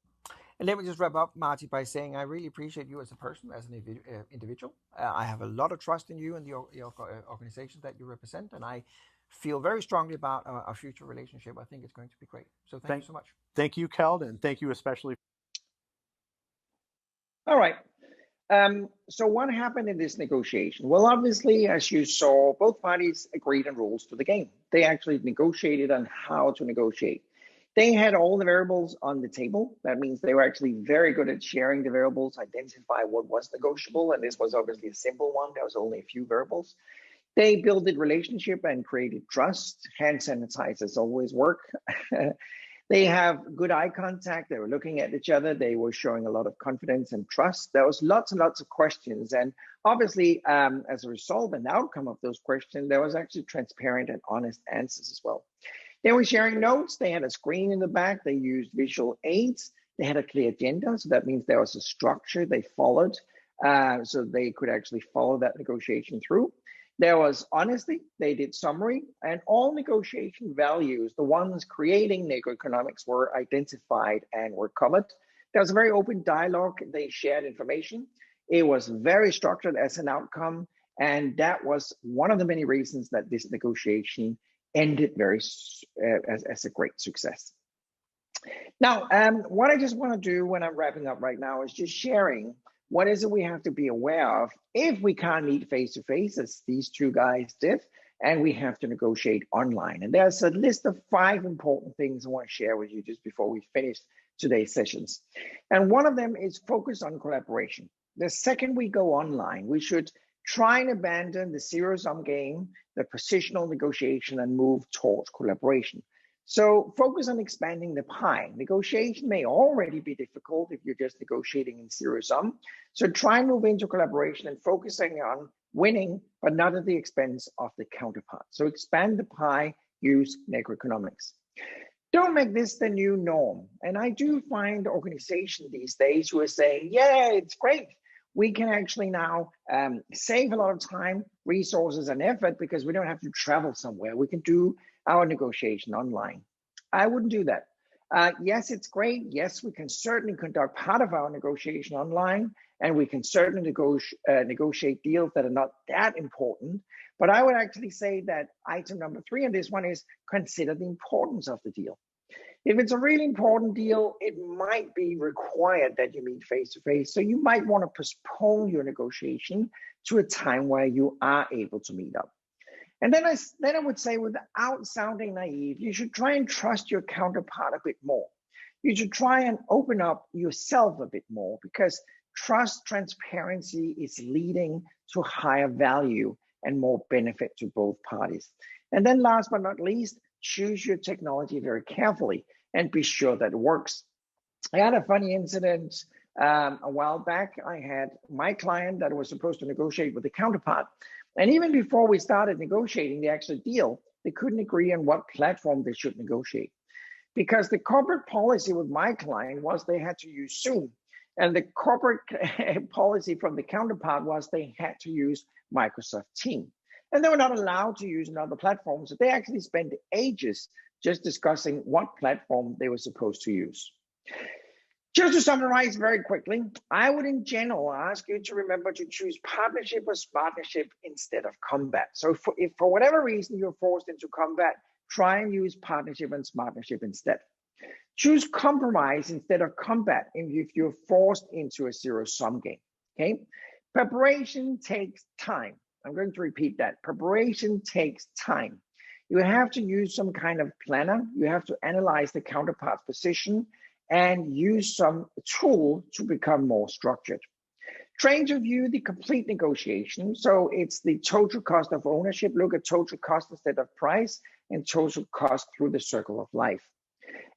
And let me just wrap up, Marty, by saying I really appreciate you as a person, as an individual. I have a lot of trust in you and the organization that you represent, and I feel very strongly about our future relationship. I think it's going to be great. So thank you so much. Thank you, Keld, and thank you especially. All right. So what happened in this negotiation? Well, obviously, as you saw, both parties agreed on rules to the game. They actually negotiated on how to negotiate. They had all the variables on the table. That means they were actually very good at sharing the variables, identify what was negotiable, and this was obviously a simple one. There was only a few variables. They built a relationship and created trust. Hand sanitizers always work. They have good eye contact. They were looking at each other. They were showing a lot of confidence and trust. There was lots and lots of questions. And obviously, as a result and outcome of those questions, there was actually transparent and honest answers as well. They were sharing notes. They had a screen in the back. They used visual aids. They had a clear agenda. So that means there was a structure they followed so they could actually follow that negotiation through. There was honesty. They did summary, and all negotiation values, the ones creating economics, were identified and were covered. There was a very open dialogue. They shared information. It was very structured as an outcome, and that was one of the many reasons that this negotiation ended as a great success. Now, what I just want to do when I'm wrapping up right now is just sharing what is it we have to be aware of if we can't meet face-to-face, as these two guys did, and we have to negotiate online. And there's a list of 5 important things I want to share with you just before we finish today's sessions. And one of them is focus on collaboration. The second we go online, we should try and abandon the zero-sum game, the positional negotiation, and move towards collaboration. So focus on expanding the pie. Negotiation may already be difficult if you're just negotiating in zero-sum. So try and move into collaboration and focusing on winning, but not at the expense of the counterpart. So expand the pie, use macroeconomics. Don't make this the new norm. And I do find organizations these days who are saying, yeah, it's great. We can actually now save a lot of time, resources, and effort because we don't have to travel somewhere. We can do our negotiation online. I wouldn't do that. Yes, it's great. Yes, we can certainly conduct part of our negotiation online, and we can certainly negotiate deals that are not that important. But I would actually say that item number 3 on this one is consider the importance of the deal. If it's a really important deal, it might be required that you meet face to face. So you might want to postpone your negotiation to a time where you are able to meet up. And then I would say, without sounding naive, you should try and trust your counterpart a bit more. You should try and open up yourself a bit more, because trust, transparency is leading to higher value and more benefit to both parties. And then last but not least, choose your technology very carefully and be sure that it works. I had a funny incident a while back. I had my client that was supposed to negotiate with the counterpart. And even before we started negotiating the actual deal, they couldn't agree on what platform they should negotiate. Because the corporate policy with my client was they had to use Zoom. And the corporate policy from the counterpart was they had to use Microsoft Teams. And they were not allowed to use another platform. So they actually spent ages just discussing what platform they were supposed to use. Just to summarize very quickly, I would in general ask you to remember to choose partnership or smartnership instead of combat. So if for whatever reason you're forced into combat, try and use partnership and smartnership instead. Choose compromise instead of combat if you're forced into a zero-sum game, okay? Preparation takes time. I'm going to repeat that. Preparation takes time. You have to use some kind of planner. You have to analyze the counterpart's position and use some tool to become more structured. Trying to view the complete negotiation. So it's the total cost of ownership. Look at total cost instead of price, and total cost through the circle of life.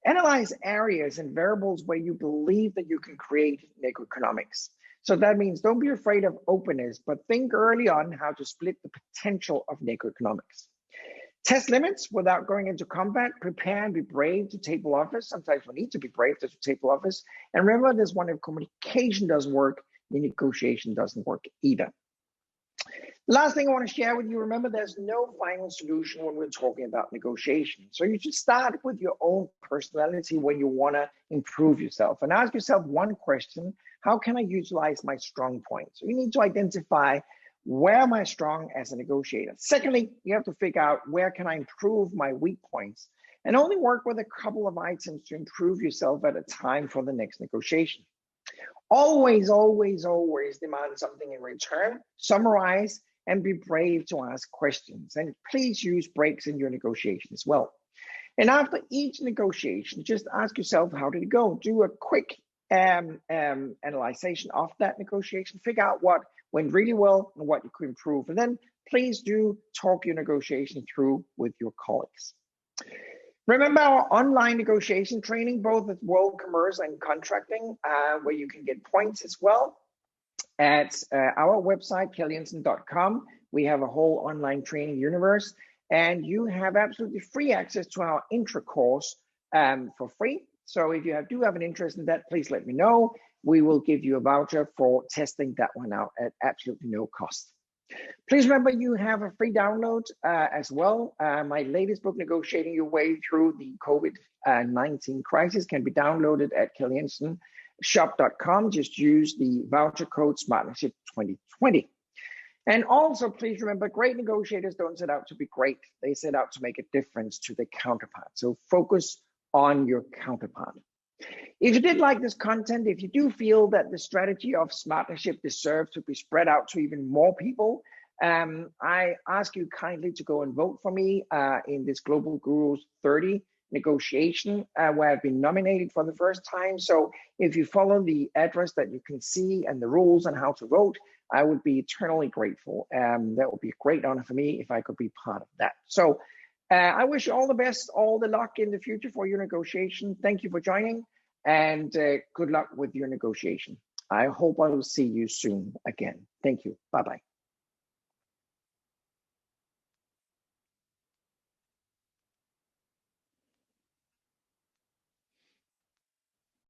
Analyze areas and variables where you believe that you can create economics. So that means don't be afraid of openness, but think early on how to split the potential of economics. Test limits without going into combat. Prepare and be brave to table offers. Sometimes we need to be brave to table offers. And remember this one, if communication doesn't work, the negotiation doesn't work either. Last thing I want to share with you, remember there's no final solution when we're talking about negotiation. So you should start with your own personality when you want to improve yourself, and ask yourself one question: how can I utilize my strong points? So you need to identify, where am I strong as a negotiator? Secondly, you have to figure out, where can I improve my weak points? And only work with a couple of items to improve yourself at a time for the next negotiation. Always, always, always demand something in return. Summarize and be brave to ask questions. And please use breaks in your negotiation as well. And after each negotiation, just ask yourself, how did it go? Do a quick analyzation of that negotiation. Figure out what went really well and what you could improve. And then please do talk your negotiation through with your colleagues. Remember our online negotiation training, both at Worldcc and contracting, where you can get points as well. At our website, kellyhansen.com, we have a whole online training universe, and you have absolutely free access to our intro course for free. So if you do have an interest in that, please let me know. We will give you a voucher for testing that one out at absolutely no cost. Please remember you have a free download as well. My latest book, Negotiating Your Way Through the COVID-19 Crisis, can be downloaded at kellyhansenshop.com. Just use the voucher code SMARTNERSHIP2020. And also, please remember, great negotiators don't set out to be great. They set out to make a difference to the counterpart. So focus on your counterpart. If you did like this content, if you do feel that the strategy of SMARTNERSHIP deserves to be spread out to even more people, I ask you kindly to go and vote for me in this Global Gurus 30 negotiation, where I've been nominated for the first time. So if you follow the address that you can see and the rules on how to vote, I would be eternally grateful. That would be a great honor for me if I could be part of that. So I wish you all the best, all the luck in the future for your negotiation. Thank you for joining, and good luck with your negotiation. I hope I will see you soon again. Thank you. Bye-bye.